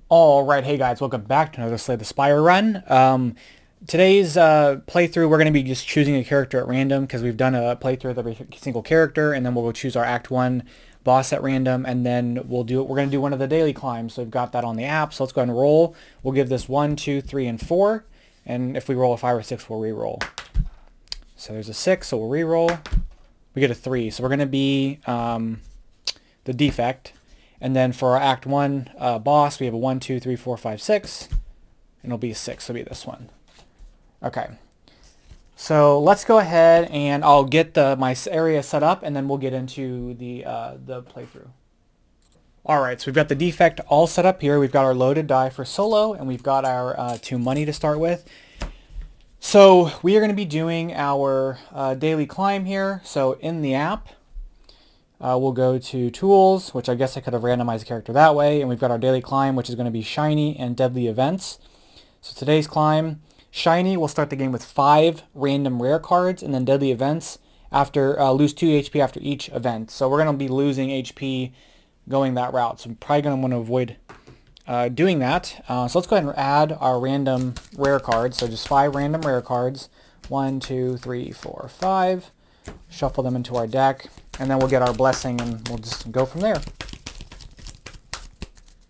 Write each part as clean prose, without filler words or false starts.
Alright, hey guys, welcome back to another Slay the Spire run. Today's playthrough, we're going to be just choosing a character at random because we've done a playthrough of every single character, and then we'll go choose our Act 1 boss at random, and then we're going to do one of the daily climbs, so we've got that on the app, so let's go ahead and roll. We'll give this 1, 2, 3, and 4, and if we roll a 5 or 6, we'll re-roll. So there's a 6, so we'll re-roll. We get a 3, so we're going to be the Defect. And then for our Act 1 boss, we have a 1, 2, 3, 4, 5, 6. And it'll be a 6. It'll be this one. Okay. So let's go ahead and I'll get my area set up, and then we'll get into the playthrough. Alright, so we've got the Defect all set up here. We've got our loaded die for solo, and we've got our 2 money to start with. So we are going to be doing our daily climb here. So in the app, we'll go to Tools, which I guess I could have randomized the character that way, and we've got our daily climb, which is going to be Shiny and Deadly Events. So today's climb, Shiny, will start the game with 5 random rare cards, and then Deadly Events, lose 2 HP after each event. So we're going to be losing HP going that route, so I'm probably going to want to avoid doing that. So let's go ahead and add our random rare cards, so just 5 random rare cards. 1, 2, 3, 4, 5. Shuffle them into our deck, and then we'll get our blessing and we'll just go from there.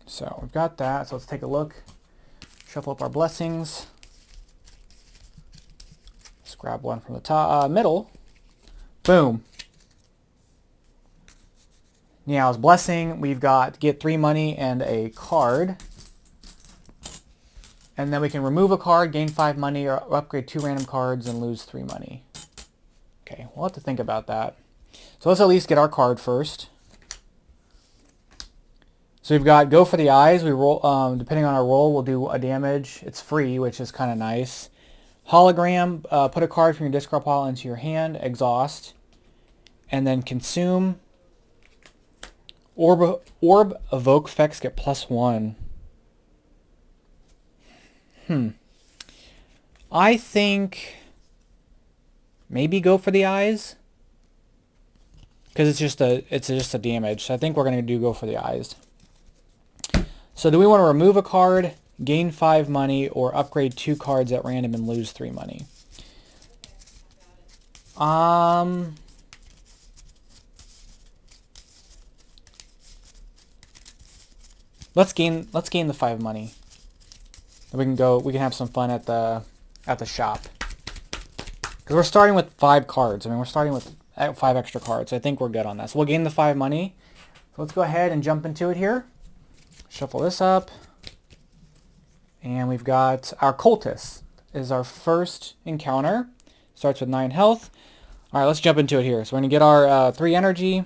So we've got that, so let's take a look. Shuffle up our blessings. Let's grab one from the top, middle. Boom. Yeah, as blessing, we've got get 3 money and a card. And then we can remove a card, gain 5 money, or upgrade 2 random cards and lose 3 money. Okay, we'll have to think about that. So let's at least get our card first. So we've got Go for the Eyes. We roll, depending on our roll, we'll do a damage. It's free, which is kind of nice. Hologram, put a card from your discard pile into your hand. Exhaust. And then Consume. Orb evoke effects get +1. I think maybe Go for the Eyes, because it's just a damage. So I think we're going to Go for the Eyes. So do we want to remove a card, gain 5 money, or upgrade 2 cards at random and lose 3 money? Let's gain the 5 money. We can have some fun at the shop. Because we're starting with 5 cards. I mean, we're starting with 5 extra cards. So I think we're good on that. So we'll gain the 5 money. So let's go ahead and jump into it here. Shuffle this up. And we've got our Cultist is our first encounter. Starts with 9 health. All right, let's jump into it here. So we're going to get our 3 energy.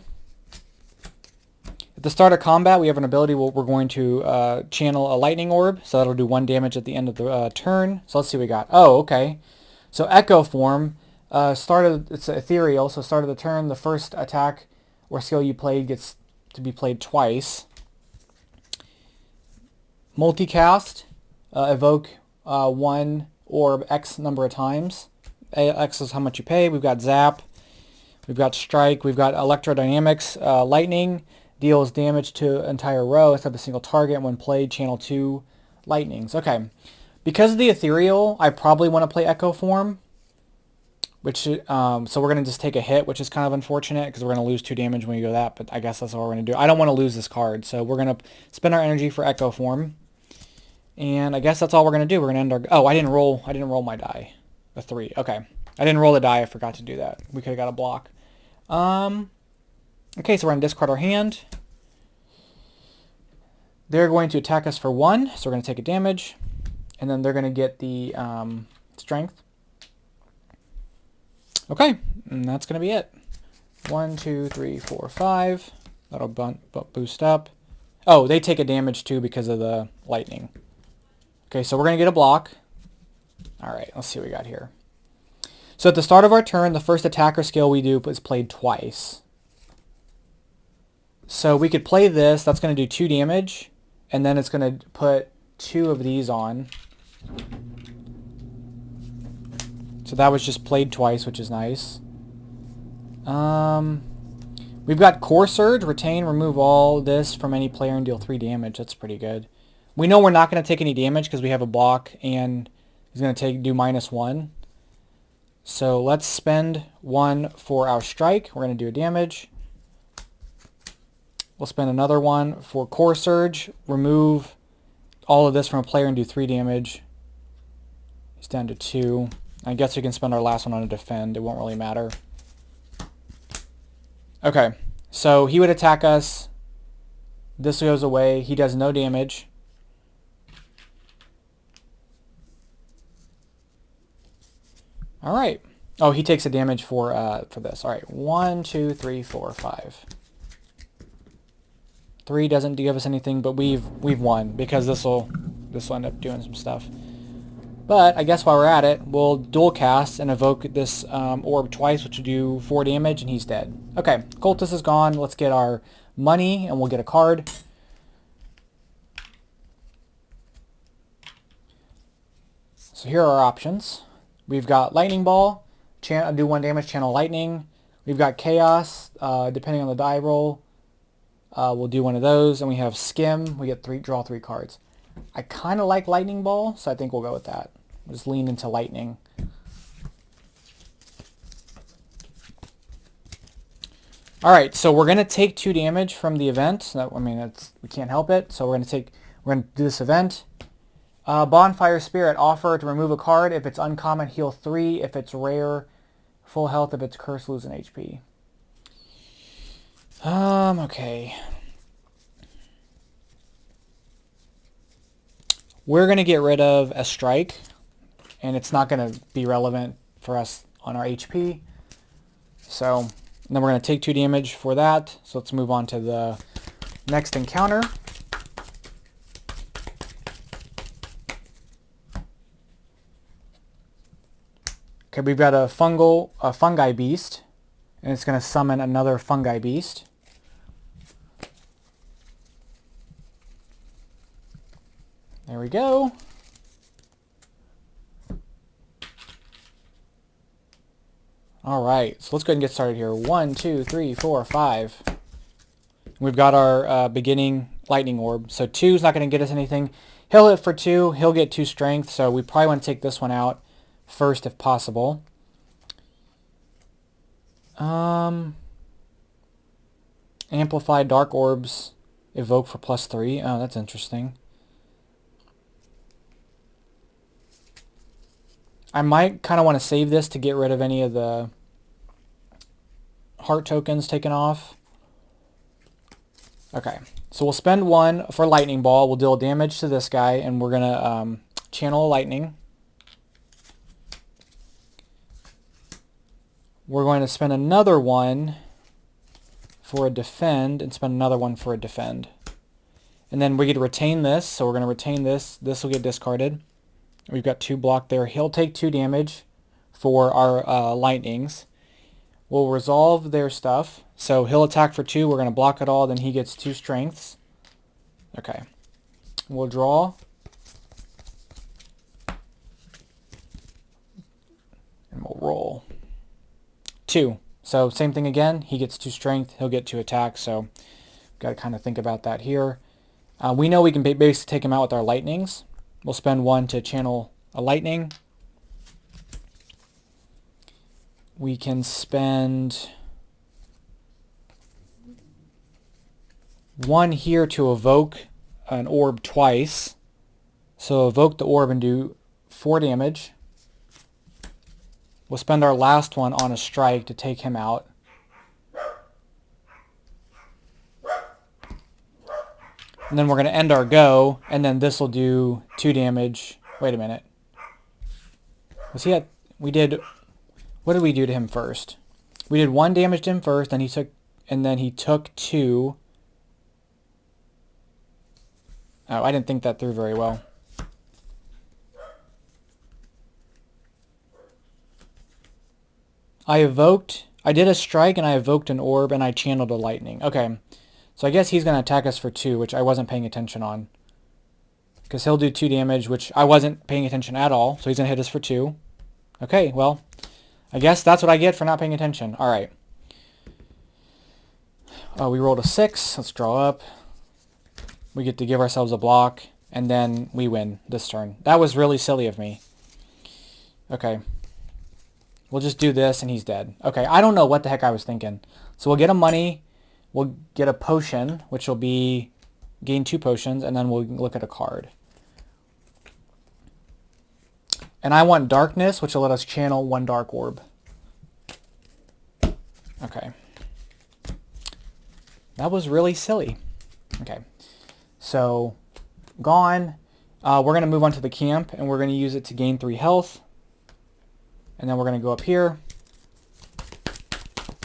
At the start of combat, we have an ability where we're going to channel a lightning orb. So that'll do 1 damage at the end of the turn. So let's see what we got. Oh, okay. So Echo Form, it's ethereal, so start of the turn, the first attack or skill you played gets to be played twice. Multicast, evoke 1 orb X number of times. X is how much you pay. We've got Zap, we've got Strike, we've got Electrodynamics, Lightning, deals damage to entire row instead of a single target. When played, channel 2 lightnings. Okay. Because of the ethereal, I probably want to play Echo Form, which so we're going to just take a hit, which is kind of unfortunate because we're going to lose 2 damage when we go that, but I guess that's what we're going to do. I don't want to lose this card, so we're going to spend our energy for Echo Form, and I guess that's all we're going to do. We're going to end our... Oh, I didn't roll my die. A 3. Okay. I didn't roll the die. I forgot to do that. We could have got a block. Okay, so we're going to discard our hand. They're going to attack us for 1, so we're going to take a damage. And then they're going to get the strength. Okay, and that's going to be it. 1, 2, 3, 4, 5. That'll boost up. Oh, they take a damage too because of the lightning. Okay, so we're going to get a block. All right, let's see what we got here. So at the start of our turn, the first attacker skill we do is played twice. So we could play this. That's going to do 2 damage. And then it's going to put 2 of these on. So that was just played twice, which is nice. We've got Core Surge, retain, remove all this from any player and deal 3 damage. That's pretty good. We know we're not going to take any damage because we have a block, and he's going to do -1. So let's spend 1 for our strike. We're going to do a damage. We'll spend another 1 for Core Surge. Remove all of this from a player and do 3 damage. He's down to 2. I guess we can spend our last one on a defend. It won't really matter. Okay, so he would attack us. This goes away. He does no damage. All right. Oh, he takes a damage for this. All right, 1, 2, 3, 4, 5. 3 doesn't give us anything, but we've won because this will end up doing some stuff. But I guess while we're at it, we'll dual cast and evoke this orb twice, which will do 4 damage, and he's dead. Okay, Cultist is gone. Let's get our money, and we'll get a card. So here are our options. We've got Lightning Ball, do 1 damage, channel Lightning. We've got Chaos, depending on the die roll. We'll do one of those, and we have Skim. We get draw 3 cards. I kind of like Lightning Ball, so I think we'll go with that. We'll just lean into Lightning. All right, so we're gonna take 2 damage from the event. I mean, we can't help it. So we're gonna do this event. Bonfire Spirit, offer to remove a card. If it's uncommon, heal 3. If it's rare, full health. If it's cursed, lose an HP. Okay. We're going to get rid of a strike, and it's not going to be relevant for us on our HP. So then we're going to take 2 damage for that. So let's move on to the next encounter. Okay, we've got a fungi beast, and it's going to summon another fungi beast. There we go. All right, so let's go ahead and get started here. 1, 2, 3, 4, 5. We've got our beginning lightning orb. So 2 is not going to get us anything. He'll hit for 2. He'll get 2 strength. So we probably want to take this one out first if possible. Amplify dark orbs. Evoke for +3. Oh, that's interesting. I might kind of want to save this to get rid of any of the heart tokens taken off. Okay, so we'll spend 1 for Lightning Ball. We'll deal damage to this guy, and we're going to channel Lightning. We're going to spend another 1 for a defend, and spend another 1 for a defend. And then we get to retain this, so we're going to retain this. This will get discarded. We've got 2 blocked there. He'll take 2 damage for our lightnings. We'll resolve their stuff. So he'll attack for 2. We're going to block it all. Then he gets 2 strengths. Okay. We'll draw. And we'll roll. 2. So same thing again. He gets 2 strength. He'll get 2 attacks. So got to kind of think about that here. We know we can basically take him out with our lightnings. We'll spend 1 to channel a lightning. We can spend 1 here to evoke an orb twice. So evoke the orb and do 4 damage. We'll spend our last 1 on a strike to take him out. And then we're going to end our go, and then this will do 2 damage. Wait a minute. Was he at... We did... What did we do to him first? We did 1 damage to him first, and he took 2. Oh, I didn't think that through very well. I did a strike, and I evoked an orb, and I channeled a lightning. Okay. So I guess he's going to attack us for 2, which I wasn't paying attention on. Because he'll do 2 damage, which I wasn't paying attention at all. So he's going to hit us for 2. Okay, well, I guess that's what I get for not paying attention. All right. We rolled a 6. Let's draw up. We get to give ourselves a block. and then we win this turn. That was really silly of me. Okay. We'll just do this, and he's dead. Okay, I don't know what the heck I was thinking. So we'll get a money, we'll get a potion, which will be gain 2 potions, and then we'll look at a card. And I want darkness, which will let us channel 1 dark orb. Okay. That was really silly. Okay. So, gone. We're going to move on to the camp, and we're going to use it to gain 3 health. And then we're going to go up here.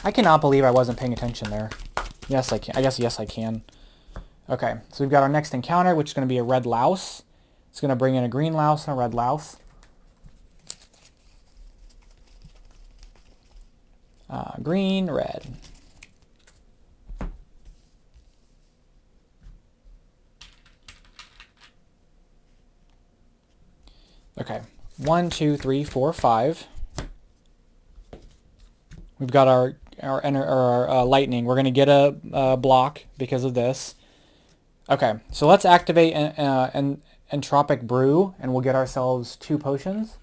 I cannot believe I wasn't paying attention there. Yes, I can. I guess, yes, I can. Okay, so we've got our next encounter, which is going to be a red louse. It's going to bring in a green louse and a red louse. Green, red. Okay, 1, 2, 3, 4, 5. We've got our lightning. We're going to get a block because of this. Okay, so let's activate an entropic brew, and we'll get ourselves 2 potions,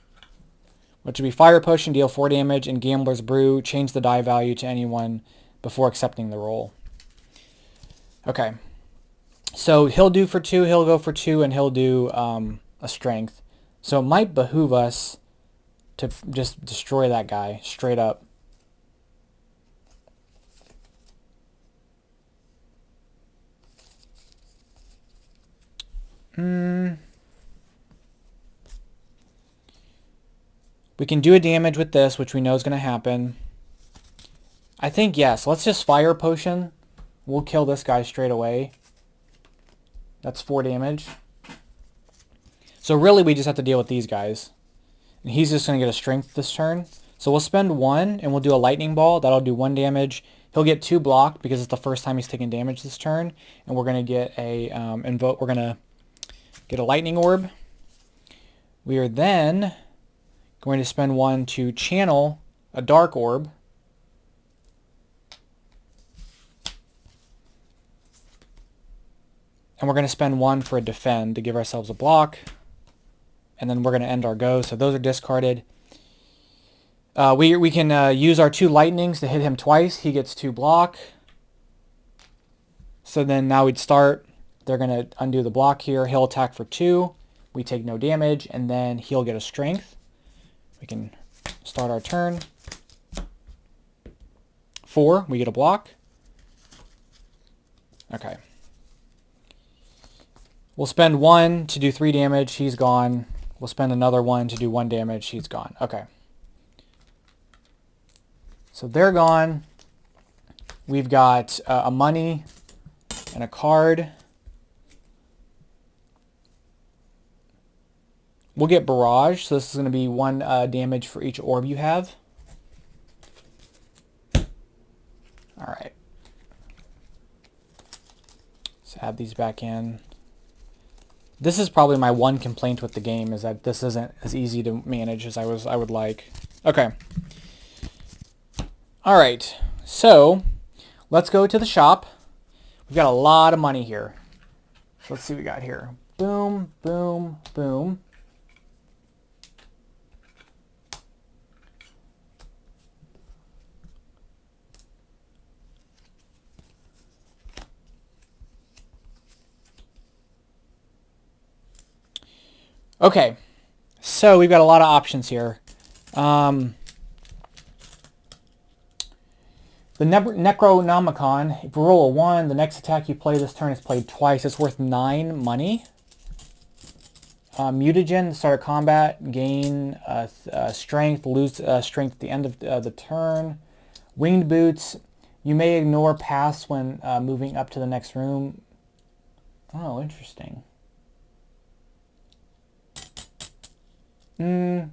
which would be fire potion, deal 4 damage, and gambler's brew, change the die value to anyone before accepting the roll. Okay, so he'll do for 2, he'll go for 2, and he'll do a strength. So it might behoove us to just destroy that guy straight up. We can do a damage with this, which we know is going to happen. I think, yes, let's just fire potion. We'll kill this guy straight away. That's 4 damage. So really, we just have to deal with these guys. And he's just going to get a strength this turn. So we'll spend 1, and we'll do a lightning ball. That'll do 1 damage. He'll get 2 blocked because it's the first time he's taking damage this turn. And we're going to get a invoke. We're going to get a lightning orb. We are then going to spend 1 to channel a dark orb. And we're going to spend 1 for a defend to give ourselves a block. And then we're going to end our go. So those are discarded. We can use our 2 lightnings to hit him twice. He gets 2 block. So then now we'd start. They're going to undo the block here. He'll attack for 2. We take no damage. And then he'll get a strength. We can start our turn. 4. We get a block. Okay. We'll spend 1 to do 3 damage. He's gone. We'll spend another 1 to do 1 damage. He's gone. Okay. So they're gone. We've got a money and a card. We'll get barrage. So this is going to be 1 damage for each orb you have. All right. Let's add these back in. This is probably my one complaint with the game, is that this isn't as easy to manage as I would like. Okay. All right. So let's go to the shop. We've got a lot of money here. So let's see what we got here. Boom, boom, boom. Okay, so we've got a lot of options here. The Necronomicon, if you roll a 1, the next attack you play this turn is played twice. It's worth 9 money. Mutagen, start of combat, gain strength, lose strength at the end of the turn. Winged Boots, you may ignore paths when moving up to the next room. Oh, interesting. I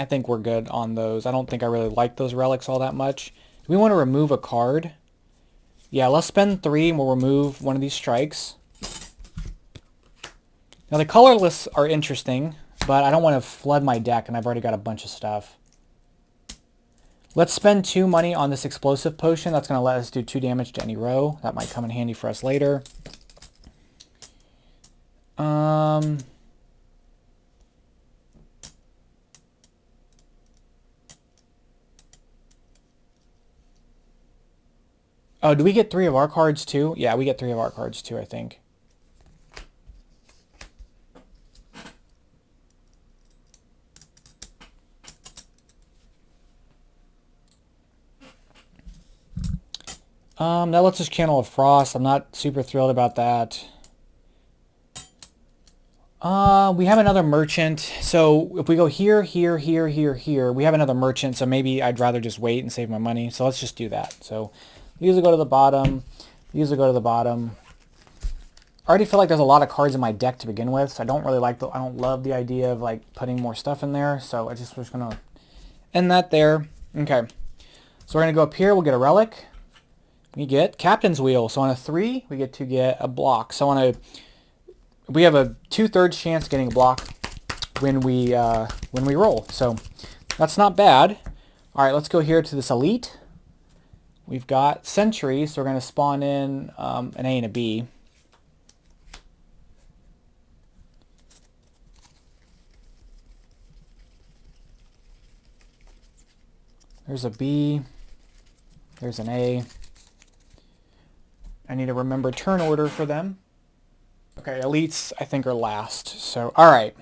think we're good on those. I don't think I really like those relics all that much. Do we want to remove a card? Yeah, let's spend 3 and we'll remove one of these strikes. Now the colorless are interesting, but I don't want to flood my deck and I've already got a bunch of stuff. Let's spend 2 money on this explosive potion. That's going to let us do 2 damage to any row. That might come in handy for us later. Um, oh, do we get 3 of our cards too? Yeah, we get 3 of our cards too, I think. That lets us channel a Frost. I'm not super thrilled about that. We have another merchant. So if we go here, here, here, here, here, we have another merchant. So maybe I'd rather just wait and save my money. So let's just do that. So these will go to the bottom. These will go to the bottom. I already feel like there's a lot of cards in my deck to begin with. So I don't really like I don't love the idea of like putting more stuff in there. So I just was going to end that there. Okay. So we're going to go up here. We'll get a relic. We get Captain's Wheel. So on a 3, we get to get a block. So on a, we have a 2/3 chance of getting a block when we roll. So that's not bad. All right, let's go here to this elite. We've got Sentry, so we're going to spawn in an A and a B. There's a B. There's an A. I need to remember turn order for them. Okay, elites I think are last. So, all right.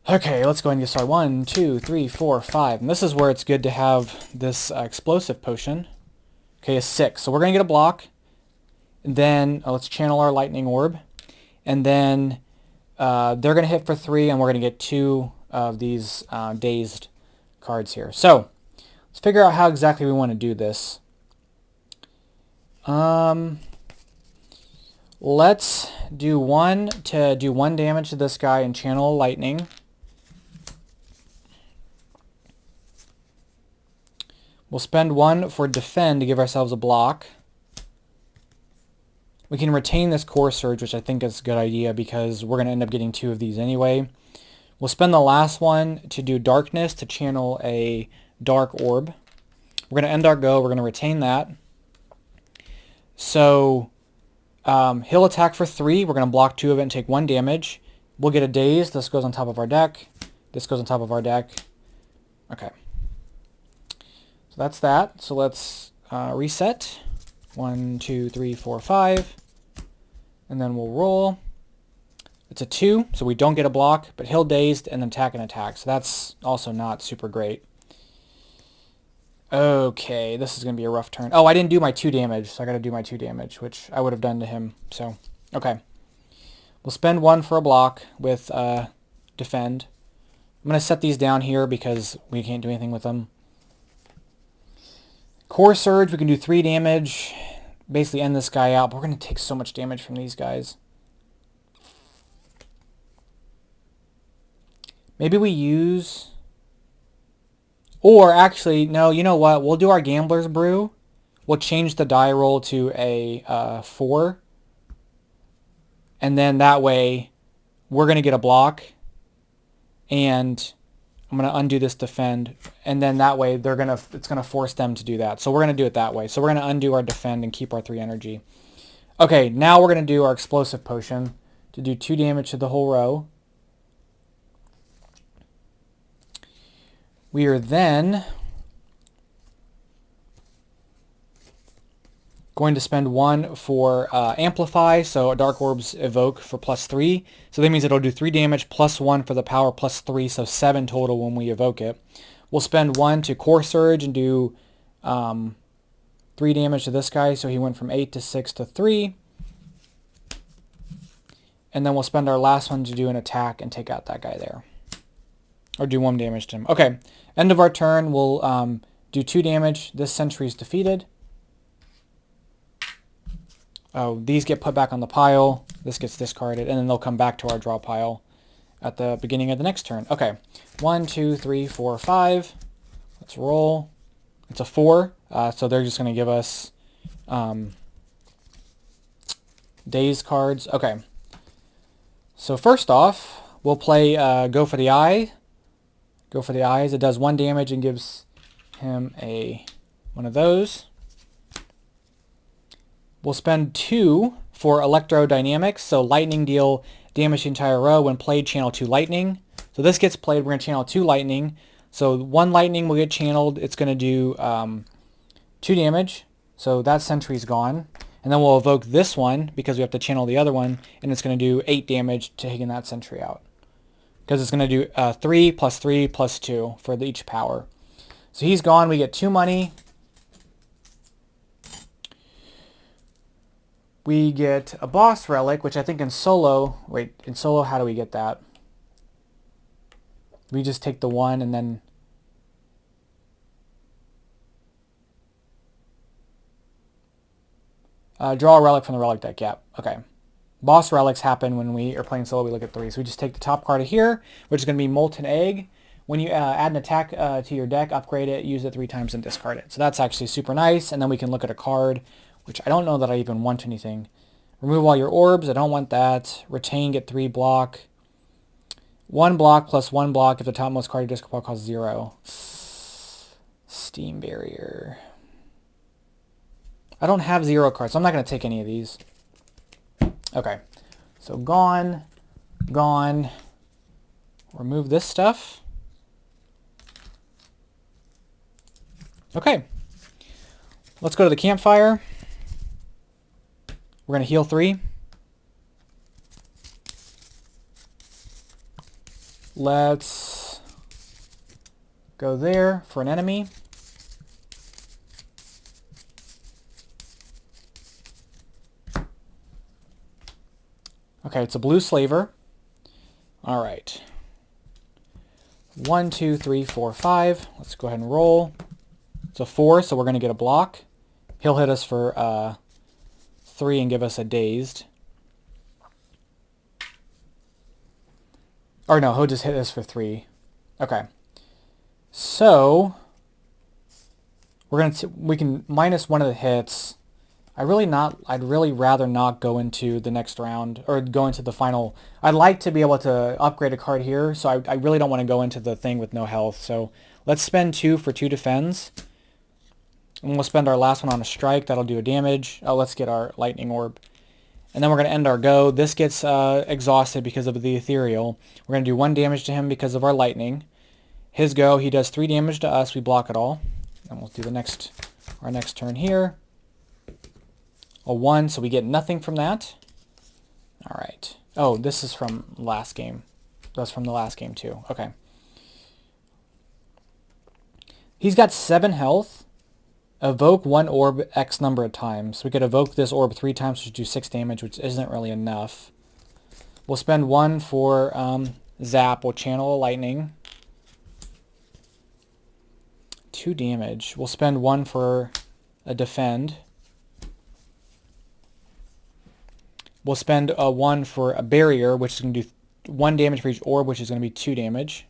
Okay, let's go ahead and get started. 1, 2, 3, 4, 5. And this is where it's good to have this explosive potion. Okay, a 6. So we're going to get a block. And then let's channel our lightning orb. And then they're going to hit for 3, and we're going to get 2 of these dazed cards here. So let's figure out how exactly we want to do this. Let's do 1 to do 1 damage to this guy and channel lightning. We'll spend 1 for defend to give ourselves a block. We can retain this core surge, which I think is a good idea because we're going to end up getting 2 of these anyway. We'll spend the last 1 to do darkness to channel a dark orb. We're going to end our go. We're going to retain that. So he'll attack for 3. We're going to block 2 of it and take 1 damage. We'll get a daze. This goes on top of our deck. This goes on top of our deck. Okay. So that's that. So let's reset. 1, 2, 3, 4, 5. And then we'll roll. It's a 2, so we don't get a block, but he'll dazed and then attack and attack. So that's also not super great. Okay, this is going to be a rough turn. Oh, I didn't do my 2 damage, so I got to do my 2 damage, which I would have done to him. So, okay. We'll spend 1 for a block with defend. I'm going to set these down here because we can't do anything with them. Core Surge, we can do 3 damage. Basically end this guy out, but we're going to take so much damage from these guys. Maybe we use... Or actually, no, you know what? We'll do our Gambler's Brew. We'll change the die roll to a 4. And then that way, we're going to get a block. And I'm going to undo this defend. And then that way, it's going to force them to do that. So we're going to do it that way. So we're going to undo our defend and keep our 3 energy. Okay, now we're going to do our explosive potion to do 2 damage to the whole row. We are then going to spend 1 for Amplify, so Dark Orbs evoke for +3. So that means it'll do 3 damage plus 1 for the power +3, so 7 total when we evoke it. We'll spend 1 to Core Surge and do 3 damage to this guy, so he went from 8 to 6 to 3. And then we'll spend our last 1 to do an attack and take out that guy there. Or do 1 damage to him. Okay, end of our turn, we'll do 2 damage. This sentry is defeated. Oh, these get put back on the pile. This gets discarded, and then they'll come back to our draw pile at the beginning of the next turn. Okay, 1, 2, 3, 4, 5. Let's roll. It's a 4, so they're just going to give us daze cards. Okay, so first off, we'll play Go for the Eye. Go for the Eyes. It does 1 damage and gives him one of those. We'll spend 2 for electrodynamics. So lightning deal damage to the entire row. When played, channel 2 lightning. So this gets played, we're going to channel 2 lightning. So 1 lightning will get channeled. It's going to do 2 damage. So that sentry's gone. And then we'll evoke this one because we have to channel the other one. And it's going to do 8 damage to taking that sentry out. Because it's going to do 3 plus 3 plus 2 for each power. So he's gone. We get 2 money. We get a boss relic, which I think in solo... Wait, in solo, how do we get that? We just take the 1 and then... draw a relic from the relic deck. Yeah, okay. Boss relics happen when we are playing solo. We look at 3. So we just take the top card of here, which is going to be Molten Egg. When you add an attack to your deck, upgrade it, use it 3 times, and discard it. So that's actually super nice. And then we can look at a card, which I don't know that I even want anything. Remove all your orbs. I don't want that. Retain, get 3 block. 1 block plus 1 block if the topmost card of your discard pile costs 0. Steam Barrier. I don't have 0 cards, so I'm not going to take any of these. Okay, so gone, gone. Remove this stuff. Okay, let's go to the campfire. We're going to heal 3. Let's go there for an enemy. Okay, it's a blue slaver. All right. 1, 2, 3, 4, 5. Let's go ahead and roll. It's a 4, so we're going to get a block. He'll hit us for 3 and give us a dazed. Or no, he'll just hit us for 3. Okay. So we can minus 1 of the hits. I'd really rather not go into the next round or go into the final. I'd like to be able to upgrade a card here, so I really don't want to go into the thing with no health. So let's spend 2 for 2 defends. And we'll spend our last one on a strike. That'll do a damage. Oh, let's get our lightning orb. And then we're going to end our go. This gets exhausted because of the ethereal. We're going to do 1 damage to him because of our lightning. His go, he does 3 damage to us. We block it all. And we'll do our next turn here. A 1, so we get nothing from that. All right. Oh, this is from last game. That's from the last game too. Okay. He's got 7 health. Evoke 1 orb X number of times. We could evoke this orb 3 times, which do 6 damage, which isn't really enough. We'll spend 1 for zap. We'll channel a lightning. 2 damage. We'll spend 1 for a defend. We'll spend 1 for a barrier, which is going to do 1 damage for each orb, which is going to be 2 damage.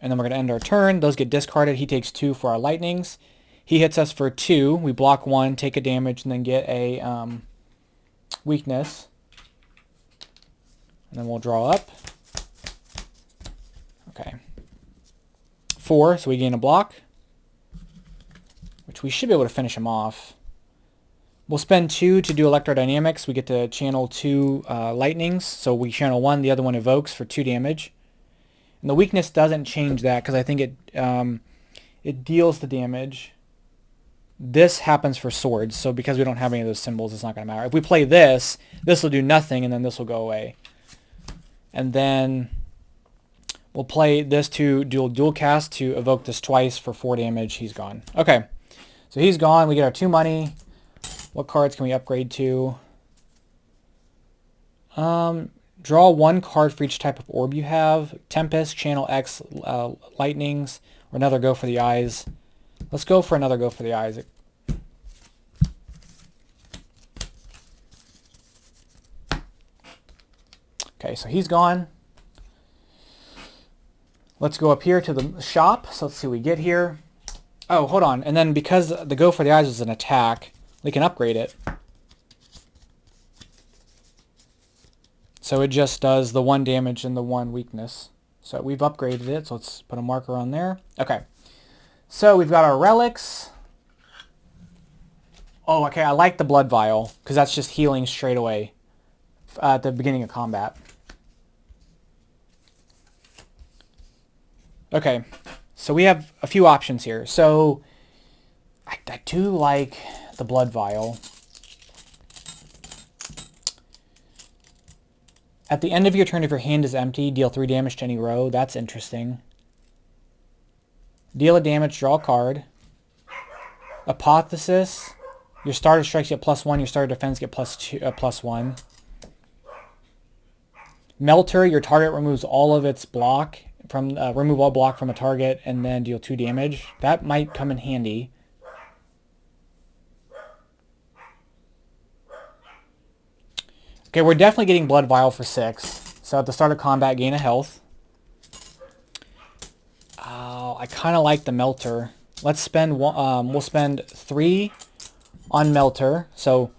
And then we're going to end our turn. Those get discarded. He takes 2 for our lightnings. He hits us for 2. We block 1, take a damage, and then get a weakness. And then we'll draw up. Okay. 4, so we gain a block, which we should be able to finish him off. We'll spend 2 to do electrodynamics. We get to channel 2 lightnings. So we channel 1, the other one evokes for 2 damage. And the weakness doesn't change that because I think it deals the damage. This happens for swords. So because we don't have any of those symbols, it's not going to matter. If we play this, this will do nothing, and then this will go away. And then we'll play this to dual cast to evoke this twice for 4 damage. He's gone. Okay, so he's gone. We get our 2 money. What cards can we upgrade to? Draw 1 card for each type of orb you have. Tempest, channel X, lightnings, or another go for the eyes. Let's go for another go for the eyes. Okay, so he's gone. Let's go up here to the shop. So let's see what we get here. Oh, hold on. And then because the go for the eyes was an attack, we can upgrade it. So it just does the 1 damage and the 1 weakness. So we've upgraded it. So let's put a marker on there. Okay. So we've got our relics. Oh, okay, I like the blood vial, because that's just healing straight away at the beginning of combat. Okay, so we have a few options here. So I do like the blood vial. At the end of your turn, if your hand is empty, deal 3 damage to any row. That's interesting. Deal a damage, draw a card. Apotheosis. Your starter strikes get +1. Your starter defense get +1. Melter. Your target removes all of its block from remove all block from a target and then deal 2 damage. That might come in handy. Okay, we're definitely getting Blood Vial for 6. So at the start of combat, gain a health. Oh, I kind of like the Melter. Let's spend we'll spend 3 on Melter. So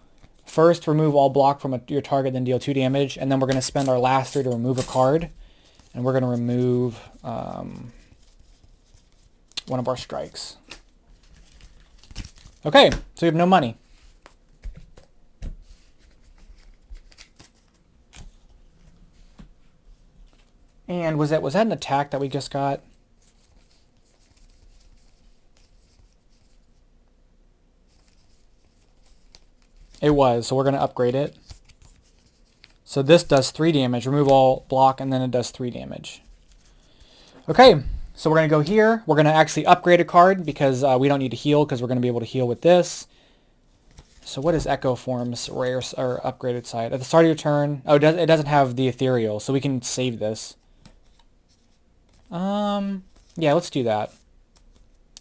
first, remove all block from your target, then deal 2 damage. And then we're going to spend our last 3 to remove a card. And we're going to remove one of our strikes. Okay, so we have no money. And was that an attack that we just got? It was, so we're going to upgrade it. So this does 3 damage. Remove all block, and then it does 3 damage. Okay, so we're going to go here. We're going to actually upgrade a card because we don't need to heal because we're going to be able to heal with this. So what is Echo Form's rare or upgraded side? At the start of your turn, oh, it doesn't have the ethereal, so we can save this. Yeah, let's do that.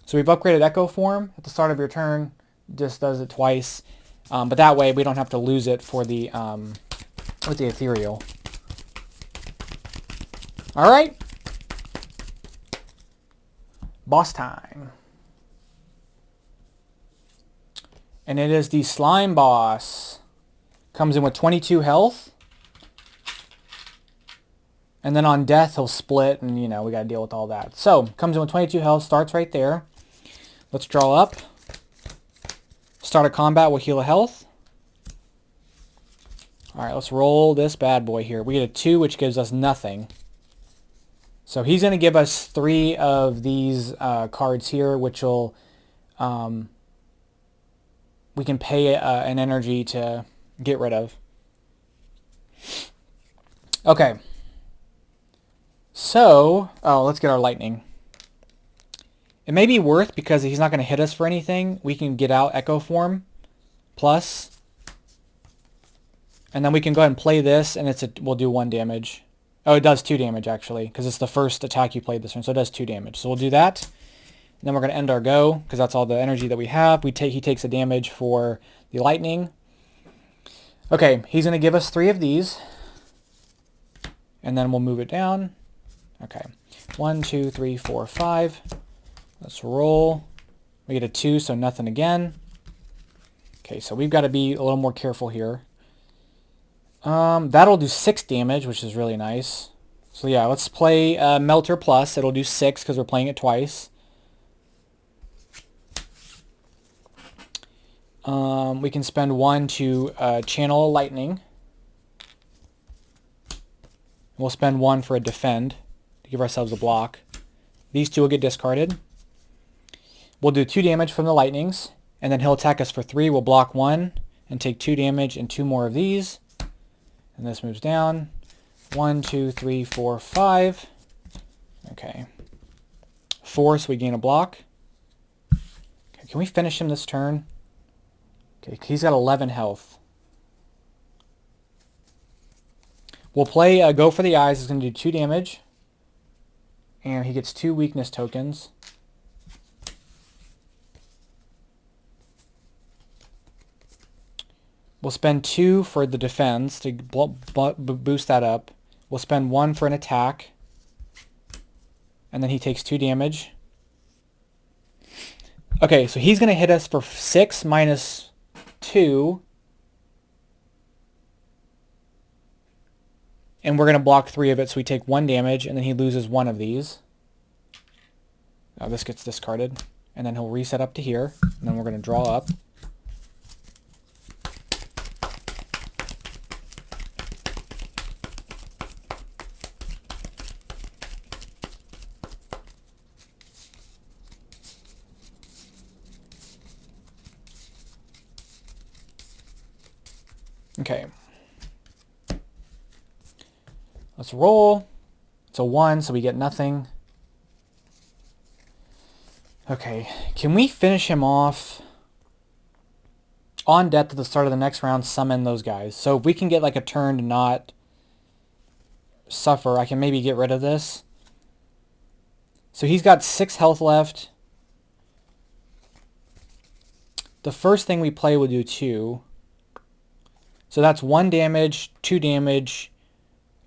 So we've upgraded Echo Form at the start of your turn. Just does it twice, but that way we don't have to lose it for the with the ethereal. All right, boss time, and it is the slime boss. Comes in with 22 health. And then on death, he'll split, and, you know, we got to deal with all that. So, comes in with 22 health, starts right there. Let's draw up. Start a combat, we'll heal a health. All right, let's roll this bad boy here. We get a 2, which gives us nothing. So, he's going to give us 3 of these cards here, which will... we can pay an energy to get rid of. Okay. So, let's get our lightning. It may be worth, because he's not going to hit us for anything, we can get out Echo Form plus, and then we can go ahead and play this, and we'll do 1 damage. Oh, it does 2 damage, actually, because it's the first attack you played this turn, so it does 2 damage. So we'll do that, and then we're going to end our go, because that's all the energy that we have. He takes a damage for the lightning. Okay, he's going to give us 3 of these, and then we'll move it down. Okay, 1, 2, 3, 4, 5. Let's roll. We get a 2, so nothing again. Okay, so we've got to be a little more careful here. That'll do 6 damage, which is really nice. So yeah, let's play Melter Plus. It'll do 6 because we're playing it twice. We can spend 1 to channel a lightning. We'll spend 1 for a defend to give ourselves a block. These 2 will get discarded. We'll do 2 damage from the lightnings, and then he'll attack us for 3. We'll block 1 and take 2 damage and 2 more of these. And this moves down. 1, 2, 3, 4, 5. Okay. 4, so we gain a block. Okay, can we finish him this turn? Okay, he's got 11 health. We'll play Go for the Eyes. It's going to do 2 damage. And he gets 2 weakness tokens. We'll spend 2 for the defense to boost that up. We'll spend 1 for an attack. And then he takes 2 damage. Okay, so he's going to hit us for 6 minus 2. And we're going to block 3 of it, so we take 1 damage, and then he loses 1 of these. Now this gets discarded. And then he'll reset up to here. And then we're going to draw up. Okay. Let's roll. It's a 1, so we get nothing. Okay, can we finish him off on death at the start of the next round? Summon those guys. So if we can get like a turn to not suffer, I can maybe get rid of this. So he's got 6 health left. The first thing we play will do 2. So that's 1 damage, 2 damage,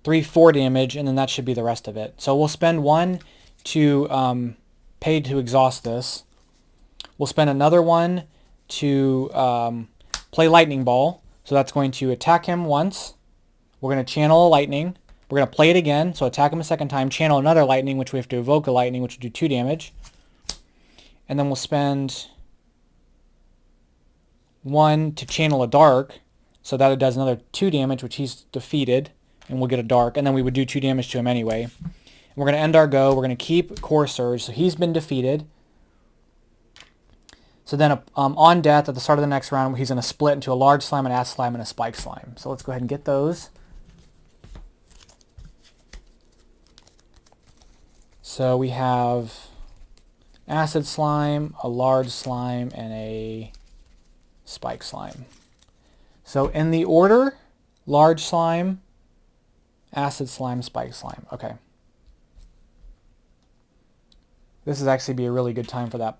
3, 4 damage, and then that should be the rest of it. So we'll spend 1 to pay to exhaust this. We'll spend another 1 to play Lightning Ball. So that's going to attack him once. We're going to channel a Lightning. We're going to play it again. So attack him a second time, channel another Lightning, which we have to evoke a Lightning, which will do 2 damage. And then we'll spend 1 to channel a Dark. So that it does another 2 damage, which he's defeated. And we'll get a Dark. And then we would do 2 damage to him anyway. We're going to end our go. We're going to keep Core Surge. So he's been defeated. So then on death, at the start of the next round, he's going to split into a Large Slime, an Acid Slime, and a Spike Slime. So let's go ahead and get those. So we have Acid Slime, a Large Slime, and a Spike Slime. So in the order, Large Slime, Acid Slime, Spike Slime. Okay. This would actually be a really good time for that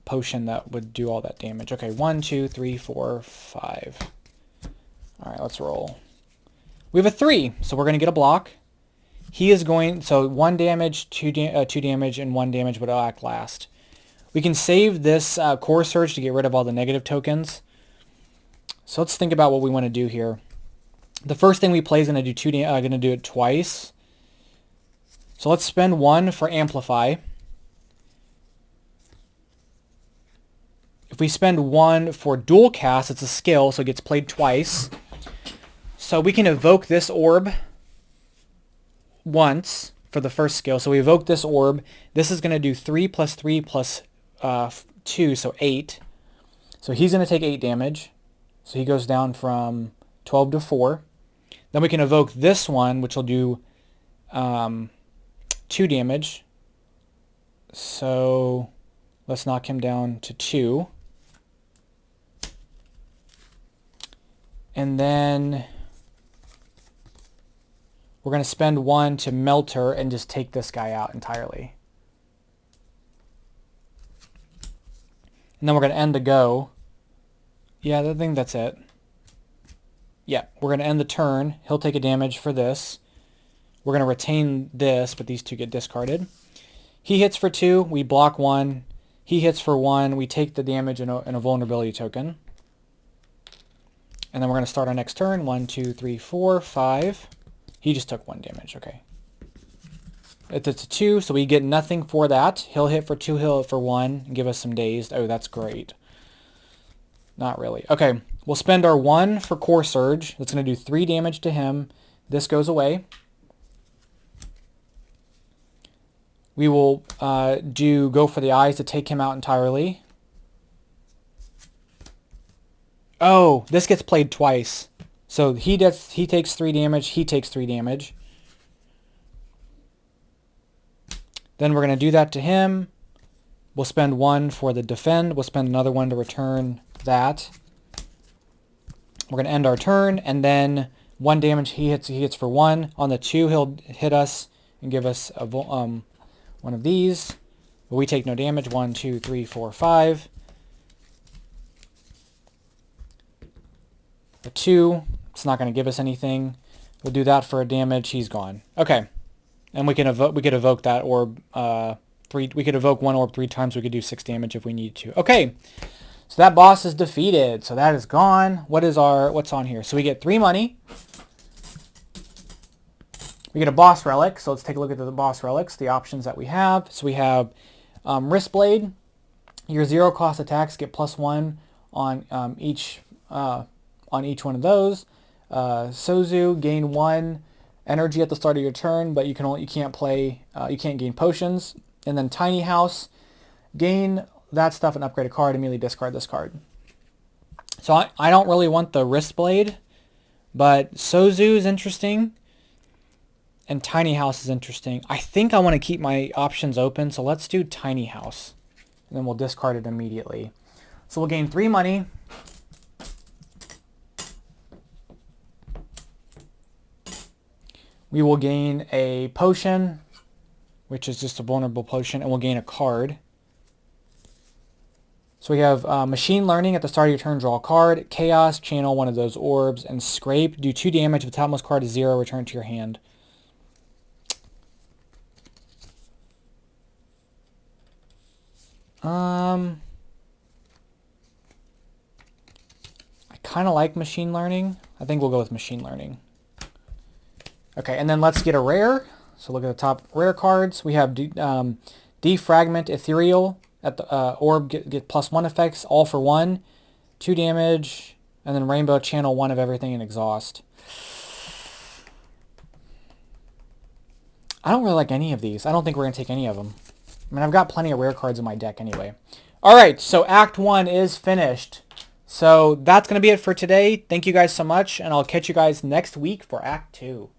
potion that would do all that damage. Okay, 1, 2, 3, 4, 5. All right, let's roll. We have a 3, so we're going to get a block. He is going, so 1 damage, 2 damage, and 1 damage would act last. We can save this Core Surge to get rid of all the negative tokens. So let's think about what we want to do here. The first thing we play is going to do going to do it twice. So let's spend 1 for Amplify. If we spend 1 for Dual Cast, it's a skill, so it gets played twice. So we can evoke this orb once for the first skill. So we evoke this orb. This is going to do 3 plus 3 plus 2, so 8. So he's going to take 8 damage. So he goes down from 12 to 4. Then we can evoke this one, which will do 2 damage. So let's knock him down to 2. And then we're going to spend 1 to melt her and just take this guy out entirely. And then we're going to end the go. Yeah, I think that's it. Yeah, we're going to end the turn. He'll take a damage for this. We're going to retain this, but these 2 get discarded. He hits for 2. We block 1. He hits for 1. We take the damage and a vulnerability token. And then we're going to start our next turn. 1, 2, 3, 4, 5. He just took 1 damage. Okay. It's a 2, so we get nothing for that. He'll hit for 2, he'll hit for 1, and give us some dazed. Oh, that's great. Not really. Okay, we'll spend our 1 for Core Surge. That's going to do 3 damage to him. This goes away. We will go for the eyes to take him out entirely. Oh, this gets played twice. So he takes 3 damage, he takes 3 damage. Then we're going to do that to him. We'll spend 1 for the defend. We'll spend another 1 to return that. We're going to end our turn, and then 1 damage he hits for 1. On the 2, he'll hit us and give us a, one of these. But we take no damage. 1, 2, 3, 4, 5. A 2, it's not going to give us anything. We'll do that for a damage. He's gone. Okay, and we could evoke that orb 3. We could evoke 1 orb 3 times. We could do 6 damage if we need to. Okay, so that boss is defeated. So that is gone. What's on here? So we get 3 money. We get a boss relic. So let's take a look at the boss relics. The options that we have. So we have Wrist Blade. Your 0 cost attacks get +1 on each one of those. Sozu, gain 1 energy at the start of your turn, but you can't gain potions. And then Tiny House, gain that stuff and upgrade a card, immediately discard this card. So I don't really want the Wrist Blade, But Sozu is interesting. And Tiny House is interesting. I think I want to keep my options open, so let's do Tiny House. And then we'll discard it immediately. So we'll gain 3 money. We will gain a potion, which is just a vulnerable potion, and we'll gain a card. So we have Machine Learning. At the start of your turn, draw a card. Chaos, channel one of those orbs. And Scrape, do 2 damage. If the topmost card is 0, return to your hand. I kind of like Machine Learning. I think we'll go with Machine Learning. Okay, and then let's get a rare. So look at the top rare cards. We have Defragment Ethereal. At the orb, get +1 effects, all for 1. 2 damage, and then Rainbow, channel 1 of everything and exhaust. I don't really like any of these. I don't think we're going to take any of them. I mean, I've got plenty of rare cards in my deck anyway. Alright, so Act 1 is finished. So that's going to be it for today. Thank you guys so much, and I'll catch you guys next week for Act 2.